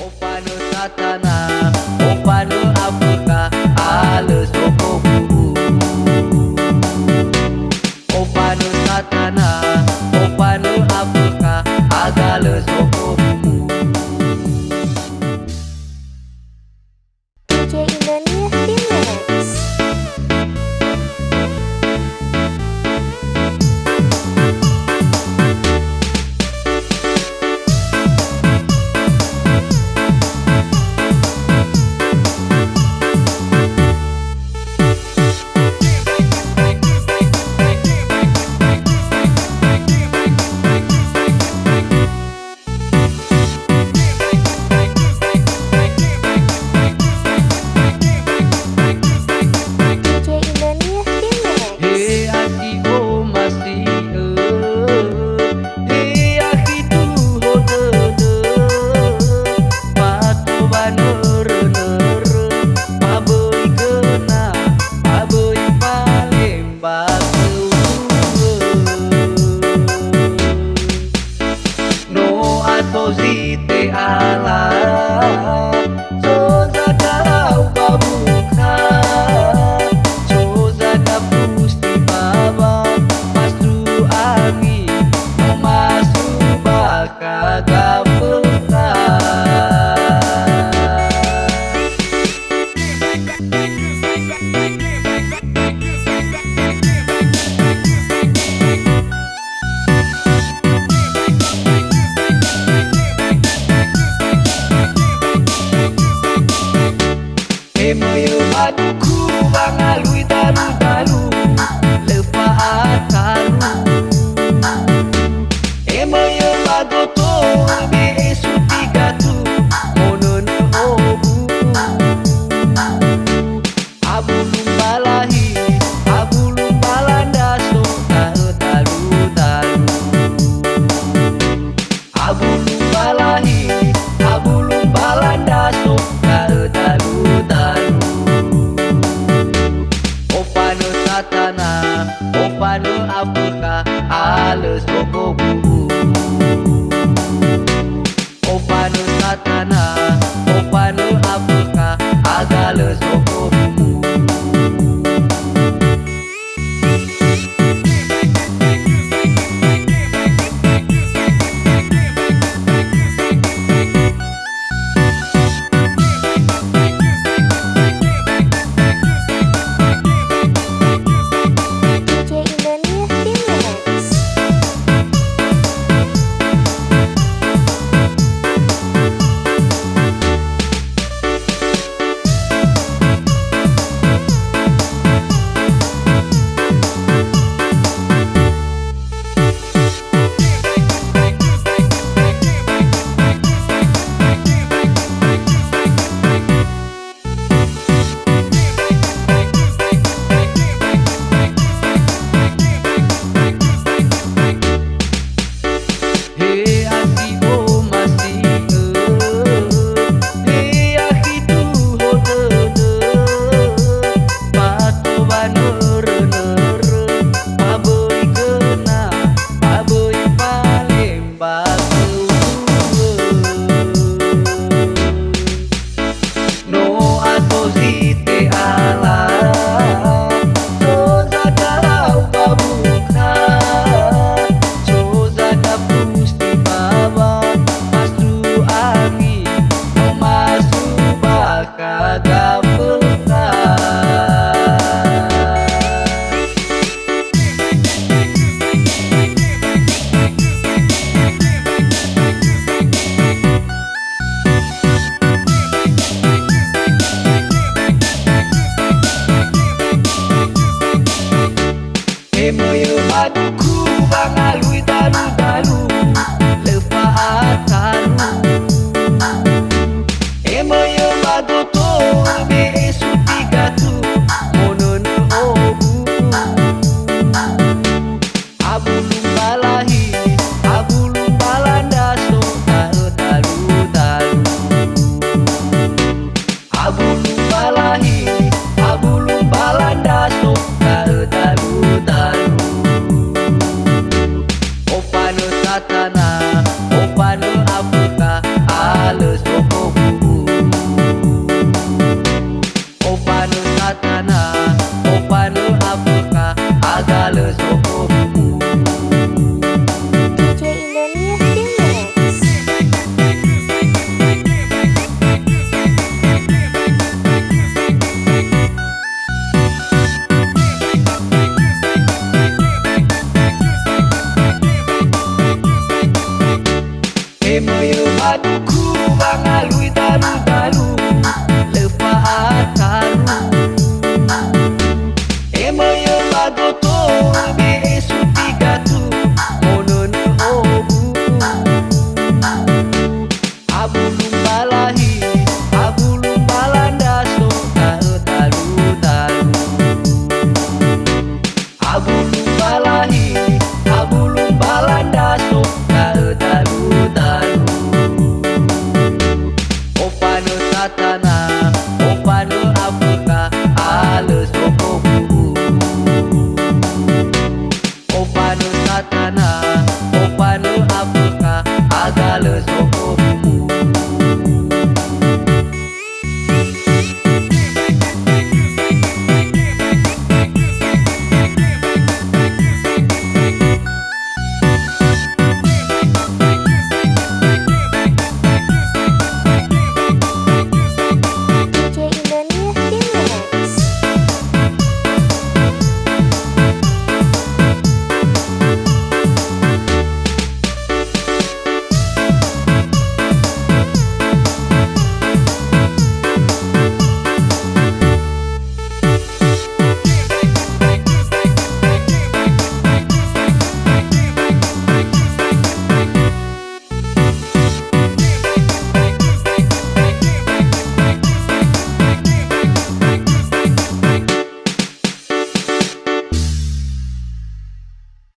Opanu satana, opanu apeka, ales okobu. Opanu satana, opanu apeka, agales okobu. DJ Indonesia Remix. Zite ala Soza kalau babuka Soza kapusti baba Pastu ami Memasu baka gapeka Emoyo aduku bangalui dalu-dalu Lepa atalu Emoyo bagoto be esu tigatu Monono obu Abulum balahi Abulum balandaso Talu-talu Abulum balahi Abulum balandaso Talu-talu Opanu satana, opanu apeka, ales okobu. Opanu satana, opanu apeka, agales okobu. Emoyo aduku bangalui dalu-dalu Lepa atalu Emoyo bagoto be esu tigatu Monono obu Abulum balahi Abulum balandaso Talu-talu Abulum balahi Abulum balandaso Talu-talu Opanu satana, opanu apeka, alus